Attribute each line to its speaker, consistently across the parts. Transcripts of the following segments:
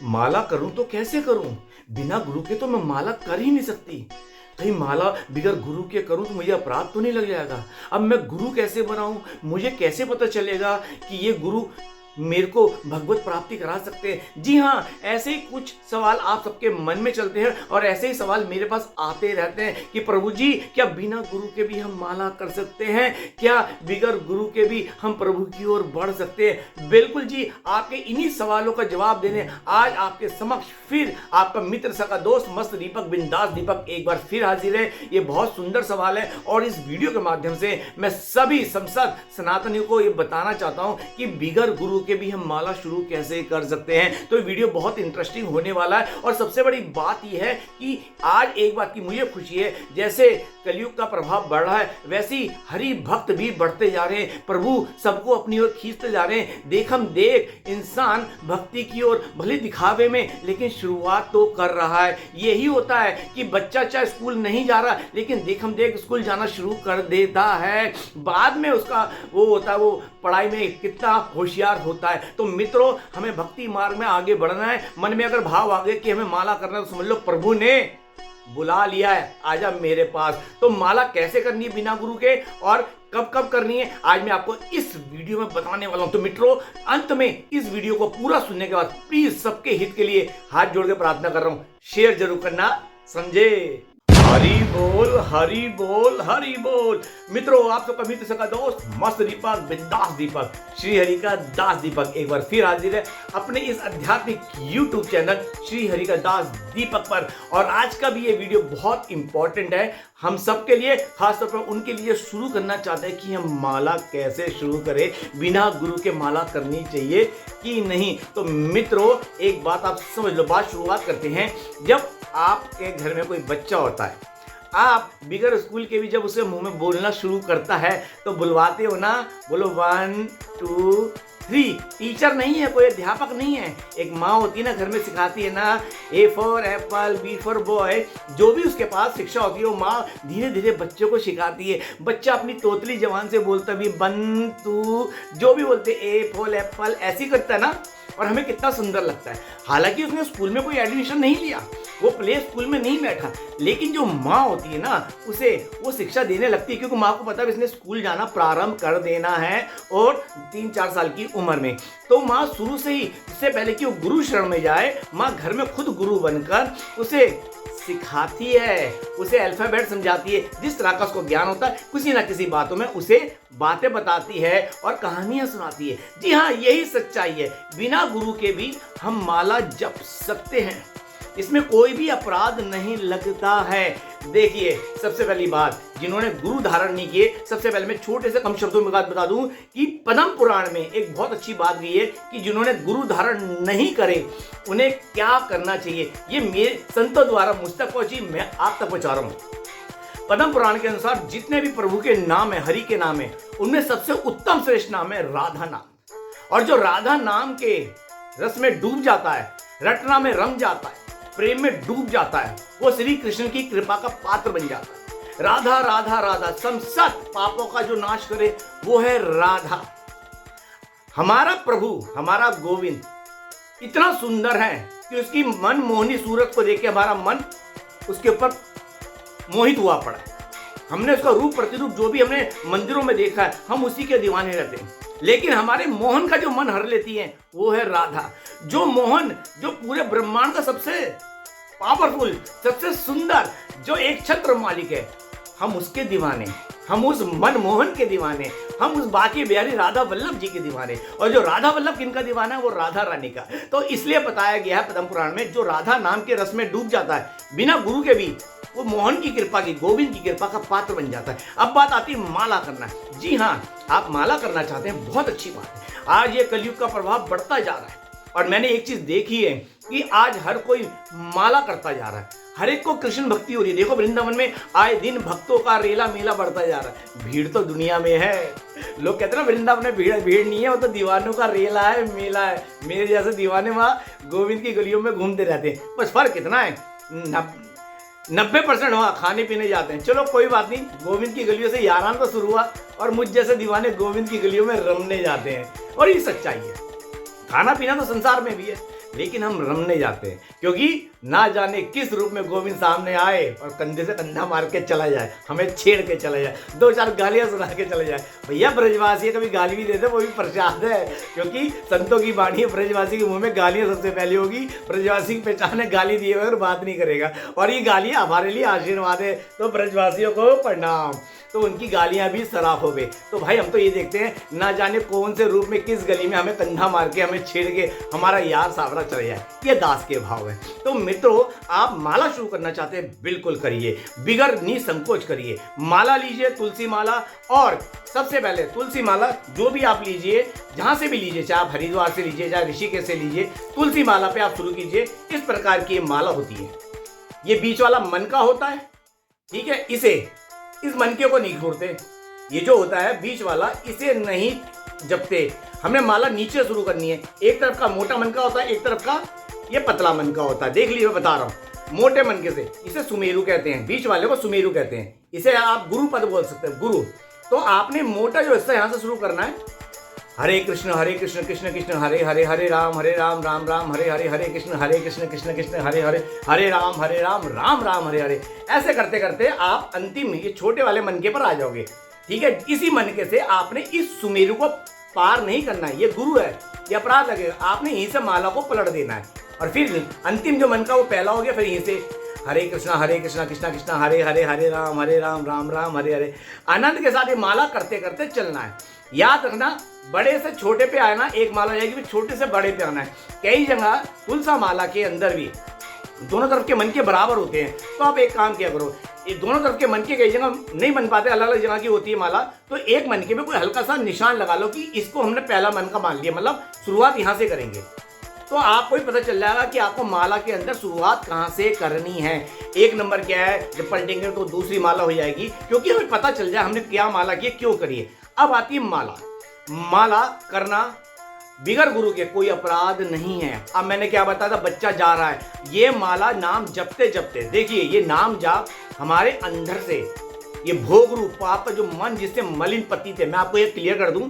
Speaker 1: माला करूं तो कैसे करूं? बिना गुरु के तो मैं माला कर ही नहीं सकती। कहीं माला बिगर गुरु के करूं तो मुझे अपराध तो नहीं लग जाएगा? अब मैं गुरु कैसे बनाऊं? मुझे कैसे पता चलेगा कि ये गुरु मेरे को भगवत प्राप्ति करा सकते हैं? जी हाँ, ऐसे ही कुछ सवाल आप सबके मन में चलते हैं और ऐसे ही सवाल मेरे पास आते रहते हैं कि प्रभु जी, क्या बिना गुरु के भी हम माला कर सकते हैं? क्या बिगर गुरु के भी हम प्रभु की ओर बढ़ सकते हैं? बिल्कुल जी, आपके इन्हीं सवालों का जवाब देने आज आपके समक्ष फिर आपका मित्र सका दोस्त मस्त दीपक बिंदास दीपक एक बार फिर हाजिर है। ये बहुत सुंदर सवाल है और इस वीडियो के माध्यम से मैं सभी संसद सनातनियों को ये बताना चाहता हूं कि बिगर गुरु के भी हम माला शुरू कैसे कर सकते हैं। तो वीडियो बहुत इंटरेस्टिंग होने वाला है और सबसे बड़ी बात यह है कि आज एक बात की मुझे खुशी है, जैसे कलयुग का प्रभाव बढ़ रहा है वैसे ही हरि भक्त भी बढ़ते जा रहे हैं। प्रभु सबको अपनी ओर खींचते जा रहे हैं। देखम देख इंसान भक्ति की ओर भले दिखावे में लेकिन शुरुआत तो कर रहा है। यही होता है कि बच्चा चाहे स्कूल नहीं जा रहा लेकिन देखम देख स्कूल जाना शुरू कर देता है। बाद में उसका वो होता है, वो पढ़ाई में कितना होशियार होता है। तो मित्रों, हमें भक्ति मार्ग में आगे बढ़ना है। मन में अगर भाव आ गया कि हमें माला करना है तो समझ लो प्रभु ने बुला लिया है, आजा मेरे पास। तो माला कैसे करनी है बिना गुरु के और कब कब करनी है, आज मैं आपको इस वीडियो में बताने वाला हूं। तो मित्रों, अंत में इस वीडियो को पूरा सुनने के बाद प्लीज सबके हित के लिए हाथ जोड़ के प्रार्थना कर रहा हूं, शेयर जरूर करना। समझे? हरि बोल हरि बोल हरि बोल। मित्रों, आप सबका मित्र सका दोस्त मस्त दीपक बिंदास दीपक श्री हरि का दास दीपक एक बार फिर हाजिर है अपने इस आध्यात्मिक YouTube चैनल श्री हरि का दास दीपक पर। और आज का भी ये वीडियो बहुत इंपॉर्टेंट है हम सबके लिए, खासतौर पर उनके लिए शुरू करना चाहते हैं कि हम माला कैसे शुरू करें, बिना गुरु के माला करनी चाहिए कि नहीं। तो मित्रों, एक बात आप समझ लो, बात शुरुआत करते हैं। जब आपके घर में कोई बच्चा होता है, आप बिगर स्कूल के भी जब उसे मुंह में बोलना शुरू करता है तो बुलवाते हो ना, बोलो 1 2 3। टीचर नहीं है, कोई अध्यापक नहीं है, एक माँ होती है ना, घर में सिखाती है ना, A for Apple, B for boy. जो भी उसके पास शिक्षा होती है वो माँ धीरे धीरे बच्चों को सिखाती है। बच्चा अपनी तोतली जबान से बोलता भी बन तू, जो भी बोलते A फॉर एप्पल ऐसे करता है ना, और हमें कितना सुंदर लगता है। हालांकि उसने स्कूल में कोई एडमिशन नहीं लिया, वो प्ले स्कूल में नहीं बैठा, लेकिन जो माँ होती है ना उसे वो शिक्षा देने लगती है, क्योंकि माँ को पता है इसने स्कूल जाना प्रारंभ कर देना है और 3-4 साल की उम्र में। तो माँ शुरू से ही, इससे पहले कि वो गुरु शरण में जाए, माँ घर में खुद गुरु बनकर उसे सिखाती है, उसे अल्फाबेट समझाती है। जिस तरह का उसको ज्ञान होता है किसी ना किसी बातों में उसे बातें बताती है और कहानियां सुनाती है। जी हाँ, यही सच्चाई है। बिना गुरु के भी हम माला जप सकते हैं, इसमें कोई भी अपराध नहीं लगता है। देखिए, सबसे पहली बात, जिन्होंने गुरु धारण नहीं किए, सबसे पहले मैं छोटे से कम शब्दों में बात बता दूं कि पद्म पुराण में एक बहुत अच्छी बात गई है कि जिन्होंने गुरु धारण नहीं करे उन्हें क्या करना चाहिए। ये मेरे संतों द्वारा मुझ तक पहुंची, मैं आप तक पहुंचा रहा हूं। पद्म पुराण के अनुसार जितने भी प्रभु के नाम है, हरि के नाम है, उनमें सबसे उत्तम श्रेष्ठ नाम है राधा नाम। और जो राधा नाम के रस में डूब जाता है, रटना में रम जाता है, प्रेम में डूब जाता है, वो श्री कृष्ण की कृपा का पात्र बन जाता है। राधा राधा राधा, समस्त पापों का जो नाश करे वो है राधा। हमारा प्रभु, हमारा गोविंद इतना सुंदर है कि उसकी मन मोहनी सूरत को देख के हमारा मन उसके ऊपर मोहित हुआ पड़ा है। हमने उसका रूप प्रतिरूप जो भी हमने मंदिरों में देखा है, हम उसी के दीवाने रहते हैं। लेकिन हमारे मोहन का जो मन हर लेती है वो है राधा। जो मोहन, जो पूरे ब्रह्मांड का सबसे पावरफुल, सबसे सुंदर, जो एक छत्र मालिक है, हम उसके दीवाने, हम उस मनमोहन के दीवाने, हम उस बाकी बिहारी राधा वल्लभ जी के दीवाने। और जो राधा वल्लभ किनका दीवाना है, वो राधा रानी का। तो इसलिए बताया गया है पद्म पुराण में, जो राधा नाम के रस में डूब जाता है बिना गुरु के भी, वो मोहन की कृपा की, गोविंद की कृपा का पात्र बन जाता है। अब बात आती है माला करना। जी हाँ, आप माला करना चाहते हैं, बहुत अच्छी बात है। आज ये कलयुग का प्रभाव बढ़ता जा रहा है और मैंने एक चीज देखी है कि आज हर कोई माला करता जा रहा है, हर एक को कृष्ण भक्ति हो रही है। देखो, वृंदावन में आए दिन भक्तों का रेला मेला बढ़ता जा रहा है। भीड़ तो दुनिया में है, लोग कहते हैं ना वृंदावन में भीड़ भीड़ नहीं है, वो तो दीवानों का रेला है, मेला है। मेरे जैसे दीवाने वहाँ गोविंद की गलियों में घूमते रहते हैं। बस फर्क कितना है, 90% वहाँ खाने पीने जाते हैं। चलो कोई बात नहीं, गोविंद की गलियों से यारान तो शुरू हुआ और मुझ जैसे दीवाने गोविंद की गलियों में रमने जाते हैं। और ये सच्चाई है, खाना पीना तो संसार में भी है। लेकिन हम रमने जाते हैं, क्योंकि ना जाने किस रूप में गोविंद सामने आए और कंधे से कंधा मार के चला जाए, हमें छेड़ के चला जाए, दो चार गालियां सुना के चले जाए। भैया ब्रजवासी कभी गाली भी देते, वो भी प्रसाद है, क्योंकि संतों की वाणी है, ब्रजवासी के मुंह में गालियां सबसे पहले होगी। ब्रजवासी की पहचान है गाली दिए बगैर बात नहीं करेगा, और ये गालियां हमारे लिए आशीर्वाद है, तो ब्रजवासियों को प्रणाम। तो उनकी गालियां भी सराफ हो गई। तो भाई हम तो ये देखते हैं, ना जाने कौन से रूप में किस गली में हमें कंधा मार के, हमें छेड़ के हमारा यार सावरा चले जाए। ये दास के भाव है। तो मित्रों, आप माला शुरू करना चाहते हैं, बिल्कुल करिए, बिगर निसंकोच करिए। माला लीजिए, तुलसी माला, और सबसे पहले तुलसी माला जो भी आप लीजिए, जहां से भी लीजिए, चाहे आप हरिद्वार से लीजिए, चाहे ऋषिकेश से लीजिए, तुलसी माला पे आप शुरू कीजिए। इस प्रकार की माला होती है, ये बीच वाला मन का होता है, ठीक है। इस मनके को नहीं छोड़ते, ये जो होता है बीच वाला, इसे नहीं जपते। हमने माला नीचे शुरू करनी है। एक तरफ का मोटा मनका होता है, एक तरफ का ये पतला मनका होता है। देख लीजिए, मैं बता रहा हूं। मोटे मनके से इसे सुमेरु कहते हैं, बीच वाले को सुमेरु कहते हैं। इसे आप गुरु पद बोल सकते हैं, गुरु। तो आपने मोटा जो हिस्सा यहां से शुरू करना है, हरे कृष्ण कृष्ण कृष्ण हरे हरे, हरे राम राम राम हरे हरे, हरे कृष्ण कृष्ण कृष्ण हरे हरे, हरे राम राम राम हरे हरे। ऐसे करते करते आप अंतिम ये छोटे वाले मनके पर आ जाओगे, ठीक है। इसी मनके से आपने इस सुमेरु को पार नहीं करना है, ये गुरु है, ये अपराध लगेगा। आपने यहीं से माला को पलट देना है, और फिर अंतिम जो मन का वो पहला हो गया, फिर यहीं से हरे कृष्णा कृष्ण कृष्ण हरे हरे, हरे राम राम राम हरे हरे। आनंद के साथ ये माला करते करते चलना है। याद रखना, बड़े से छोटे पे आना एक माला जाएगी, फिर छोटे से बड़े पे आना है। कई जगह तुलसा माला के अंदर भी दोनों तरफ के मन के बराबर होते हैं। तो आप एक काम किया करो, ये दोनों तरफ के मन के कई जगह नहीं बन पाते, अलग अलग जगह की होती है माला, तो एक मन के में कोई हल्का सा निशान लगा लो कि इसको हमने पहला मन का मान लिया, मतलब शुरुआत यहां से करेंगे। तो आपको ही पता चल जाएगा कि आपको माला के अंदर शुरुआत कहां से करनी है। एक नंबर क्या है, जब पलटेंगे तो दूसरी माला हो जाएगी, क्योंकि हमें पता चल जाए हमने क्या माला की, क्यों करी है। अब आती है माला करना बिगर गुरु के कोई अपराध नहीं है। अब मैंने क्या बताया था, बच्चा जा रहा है, ये माला नाम जपते जपते, देखिए ये नाम जाप हमारे अंदर से, ये भोग रूप पाप का जो मन जिससे मलिन पतित है, मैं आपको ये क्लियर कर दूं,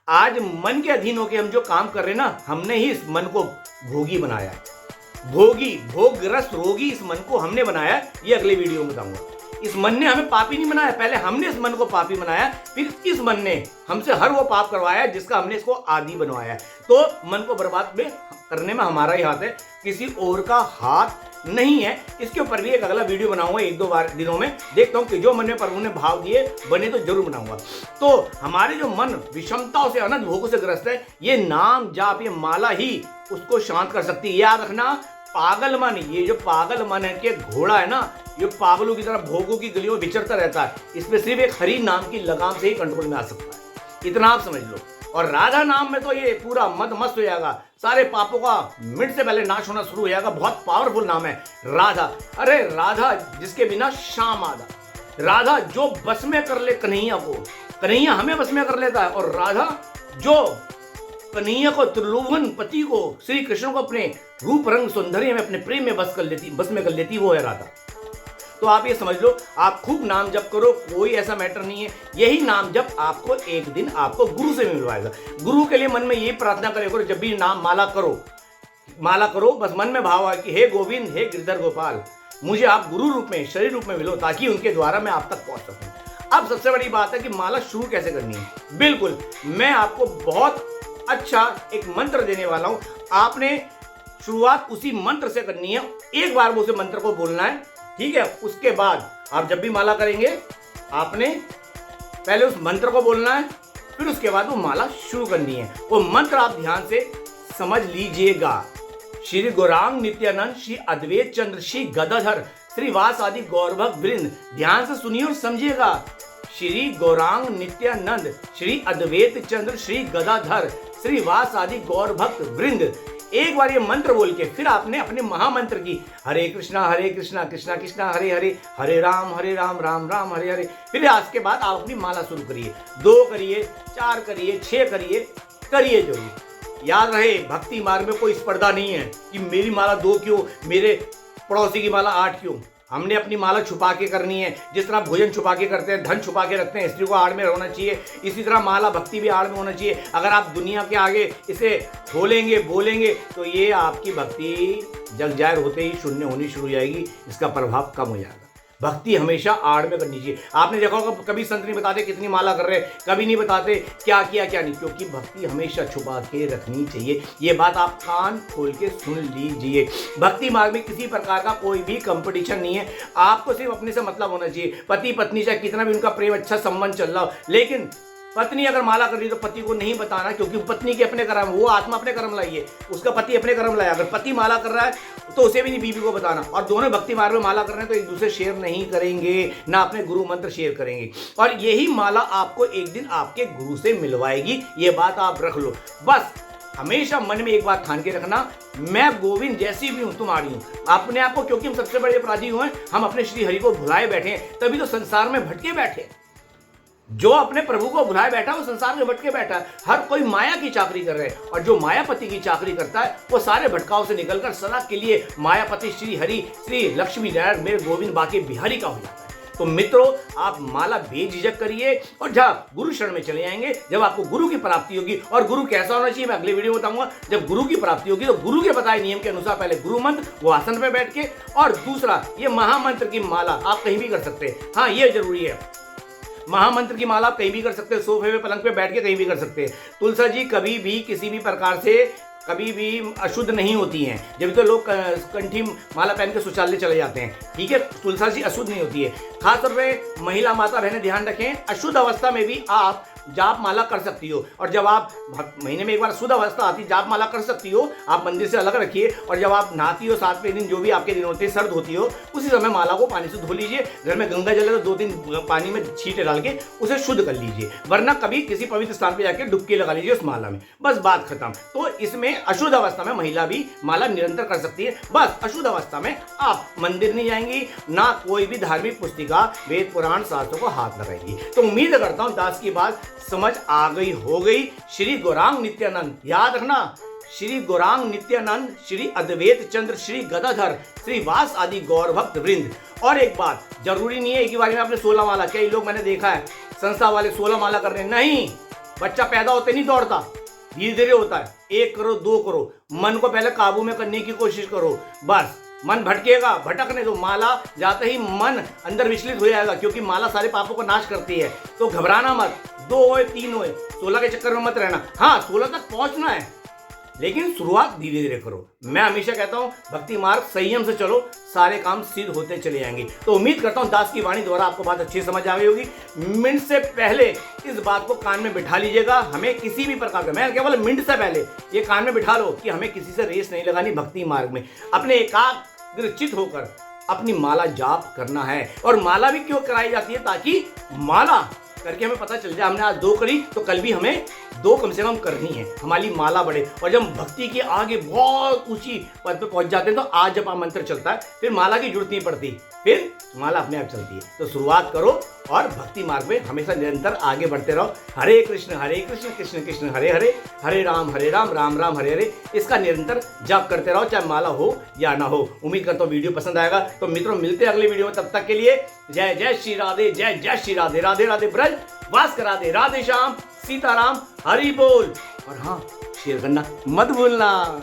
Speaker 1: आज मन के अधीन होकर हम जो काम कर रहे हैं ना, हमने ही इस मन को भोगी बनाया है। भोगी, भोगग्रस्त रोगी इस मन को हमने बनाया है, ये अगले वीडियो में बताऊंगा। इस मन ने हमें पापी नहीं बनाया, पहले हमने इस मन को पापी बनाया, फिर इस मन ने हमसे हर वो पाप करवाया जिसका हमने इसको आदी बनवाया है। तो मन को बर्बाद में करने में हमारा ही हाथ है, किसी और का हाथ नहीं है। इसके ऊपर भी एक अगला वीडियो बनाऊंगा एक दो बार दिनों में, देखता हूं कि जो मन में प्रभु ने भाव दिए बने तो जरूर बनाऊंगा। तो हमारे जो मन विषमताओं से, अनंत भोगों से ग्रस्त है, ये नाम जाप, ये माला ही उसको शांत कर सकती है। याद रखना, पागल मन, ये जो पागल मन है कि घोड़ा है ना, ये पागलों की तरह भोगों की गलियों में विचरता रहता है, इसमें सिर्फ एक हरि नाम की लगाम से ही कंट्रोल में आ सकता है, इतना आप समझ लो। और राधा नाम में तो ये पूरा मद मस्त हो जाएगा, सारे पापों का मिनट से पहले नाश होना शुरू हो जाएगा। बहुत पावरफुल नाम है राधा। अरे राधा जिसके बिना श्याम आधा, राधा जो बस में कर ले कन्हैया को, कन्हैया हमें बस में कर लेता है, और राधा जो कन्हैया को, त्रिलोभन पति को, श्री कृष्ण को अपने रूप रंग सौंदर्य में, अपने प्रेम में बस में कर लेती, वो है राधा। तो आप ये समझ लो, आप खूब नाम जप करो, कोई ऐसा मैटर नहीं है। यही नाम जप आपको एक दिन आपको गुरु से मिलवाएगा। गुरु के लिए मन में यही प्रार्थना करे करो, जब भी नाम माला करो, बस मन में भाव आए कि हे गोविंद, हे गिरधर गोपाल, मुझे आप गुरु रूप में, शरीर रूप में मिलो, ताकि उनके द्वारा मैं आप तक पहुंच सकूं। अब सबसे बड़ी बात है कि माला शुरू कैसे करनी है। बिल्कुल, मैं आपको बहुत अच्छा एक मंत्र देने वाला हूं। आपने शुरुआत उसी मंत्र से करनी है, एक बार उस मंत्र को बोलना है, ठीक है। उसके बाद आप जब भी माला करेंगे, आपने पहले उस मंत्र को बोलना है, फिर उसके बाद वो माला शुरू करनी है। वो मंत्र आप ध्यान से समझ लीजिएगा। श्री गौरांग नित्यानंद, श्री अद्वैत चंद्र, श्री गदाधर, श्री वास आदि गौरभक्त वृंद, ध्यान से सुनिए और समझिएगा। श्री गौरांग नित्यानंद, श्री अद्वैत चंद्र, श्री गदाधर, श्री वास आदि गौरभक्त वृंद। एक बार ये मंत्र बोल के फिर आपने अपने महामंत्र की हरे कृष्णा कृष्णा कृष्णा हरे हरे, हरे राम राम राम हरे हरे। फिर आज के बाद आप अपनी माला शुरू करिए, 2 करिए, 4 करिए, 6 करिए जरूर। याद रहे, भक्ति मार्ग में कोई स्पर्धा नहीं है कि मेरी माला 2 क्यों, मेरे पड़ोसी की माला 8 क्यों। हमने अपनी माला छुपा के करनी है। जिस तरह भोजन छुपा के करते हैं, धन छुपा के रखते हैं, स्त्री को आड़ में होना चाहिए, इसी तरह माला भक्ति भी आड़ में होना चाहिए। अगर आप दुनिया के आगे इसे खोलेंगे, बोलेंगे, तो ये आपकी भक्ति जग जाहिर होते ही शून्य होनी शुरू हो जाएगी, इसका प्रभाव कम हो जाएगा। भक्ति हमेशा आड़ में करनी चाहिए। आपने देखा होगा कभी संत नहीं बताते कितनी माला कर रहे हैं, कभी नहीं बताते क्या किया क्या नहीं, क्योंकि भक्ति हमेशा छुपा के रखनी चाहिए। ये बात आप कान खोल के सुन लीजिए। भक्ति मार्ग में किसी प्रकार का कोई भी कंपटीशन नहीं है। आपको सिर्फ अपने से मतलब होना चाहिए। पति पत्नी चाहे कितना भी उनका प्रेम अच्छा संबंध चल रहा हो, लेकिन पत्नी अगर माला कर रही है तो पति को नहीं बताना, क्योंकि पत्नी के अपने कर्म, वो आत्मा अपने कर्म लाई है, उसका पति अपने कर्म लाया। अगर पति माला कर रहा है तो उसे भी नहीं बीवी को बताना। और दोनों भक्ति मार्ग में माला कर रहे हैं तो एक दूसरे शेयर नहीं करेंगे, ना अपने गुरु मंत्र शेयर करेंगे। और यही माला आपको एक दिन आपके गुरु से मिलवाएगी, ये बात आप रख लो। बस हमेशा मन में एक बात ठान के रखना, मैं गोविंद जैसी भी हूं तुम्हारी हूं। अपने आप को, क्योंकि हम सबसे बड़े अपराधी हुए हैं, हम अपने श्री हरि को भुलाए बैठे हैं, तभी तो संसार में भटके बैठे। जो अपने प्रभु को भुलाए बैठा वो संसार में भटके बैठा है। हर कोई माया की चाकरी कर रहे हैं, और जो मायापति की चाकरी करता है वो सारे भटकाव से निकलकर सदा के लिए मायापति श्री हरि, श्री लक्ष्मी नारायण, मेरे गोविंद बाके बिहारी का हो जाता है। तो मित्रों, आप माला बेझिझक करिए, और जब गुरु शरण में चले जाएंगे, जब आपको गुरु की प्राप्ति होगी, और गुरु कैसा होना चाहिए मैं अगले वीडियो में बताऊंगा। जब गुरु की प्राप्ति होगी तो गुरु के बताए नियम के अनुसार पहले गुरु मंत्र, वो आसन पे बैठ के, और दूसरा ये महामंत्र की माला आप कहीं भी कर सकते हैं। हाँ, ये जरूरी है, महामंत्र की माला आप कहीं भी कर सकते हैं, सोफे पे पलंग पे बैठ के कहीं भी कर सकते हैं। तुलसा जी कभी भी किसी भी प्रकार से कभी भी अशुद्ध नहीं होती हैं, जब तो लोग कंठी माला पहन के शौचालय चले जाते हैं। ठीक है, तुलसा जी अशुद्ध नहीं होती है। खासतौर पे महिला माता बहनें ध्यान रखें, अशुद्ध अवस्था में भी आप जाप माला कर सकती हो, और जब आप महीने में एक बार शुद्ध अवस्था आती, जाप माला कर सकती हो, आप मंदिर से अलग रखिए। और जब आप नहाती हो 7वें दिन, जो भी आपके दिन होते हैं, सर्द होती हो, उसी समय माला को पानी से धो लीजिए। घर में गंगा जल है तो 2-3 पानी में छींटे डाल के उसे शुद्ध कर लीजिए, वरना कभी किसी पवित्र स्थान पर जाकर डुबकी लगा लीजिए उस माला में, बस बात खत्म। तो इसमें अशुद्ध अवस्था में महिला भी माला निरंतर कर सकती है। बस अशुद्ध अवस्था में आप मंदिर नहीं जाएंगी, ना कोई भी धार्मिक पुस्तिका, वेद पुराण शास्त्रों को हाथ लगाएंगी। तो उम्मीद करता हूं दास की बात समझ आ गई हो गई। श्री गौरांग नित्यानंद, याद रखना, श्री गौरांग नित्यानंद, श्री अद्वैत चंद्र, श्री गदाधर, श्री वास आदि गौर भक्त वृंद। और एक बात, जरूरी नहीं है एक ही बार में आपने 16 माला, कई लोग मैंने देखा है संस्था वाले 16 माला कर रहे हैं। नहीं, बच्चा पैदा होते नहीं दौड़ता, धीरे धीरे होता है। 1 करो 2 करो, मन को पहले काबू में करने की कोशिश करो। बस मन भटकेगा, भटकने दो। माला जाते ही मन अंदर विचलित हो जाएगा, क्योंकि माला सारे पापों को नाश करती है। तो घबराना मत, 2 होए 3 होए, 16 के चक्कर में मत रहना। हाँ, 16 तक पहुंचना है, लेकिन शुरुआत धीरे धीरे करो। मैं हमेशा कहता हूं भक्ति मार्ग संयम से चलो, सारे काम सिद्ध होते चले जाएंगे। तो उम्मीद करता हूं दास की वाणी द्वारा आपको बात अच्छी समझ आ गई होगी। मिनट से पहले इस बात को कान में बिठा लीजिएगा, हमें किसी भी प्रकार का, मैं केवल मिनट से पहले ये कान में बिठा लो कि हमें किसी से रेस नहीं लगानी। भक्ति मार्ग में अपने एकाग्रचित होकर अपनी माला जाप करना है। और माला भी क्यों कराई जाती है? ताकि माला करके हमें पता चल जाए, हमने आज 2 करी तो कल भी हमें 2 कम से कम करनी है, हमारी माला बढ़े। और जब भक्ति के आगे बहुत ऊंची पद पे पहुंच जाते हैं तो आज जपा मंत्र चलता है, फिर माला की जरूरत नहीं पड़ती, फिर माला अपने आप चलती है। तो शुरुआत करो और भक्ति मार्ग में हमेशा निरंतर आगे बढ़ते रहो। हरे कृष्ण कृष्ण कृष्ण हरे हरे, हरे राम राम राम हरे हरे, इसका निरंतर जाप करते रहो, चाहे माला हो या ना हो। उम्मीद करता हूँ वीडियो पसंद आएगा। तो मित्रों, मिलते हैं अगले वीडियो में, तब तक के लिए जय जय श्री राधे, जय जय श्री राधे, राधे राधे ब्रज वास करा दे, राधे श्याम सीताराम हरि बोल। और हाँ, शेयर करना मत भूलना।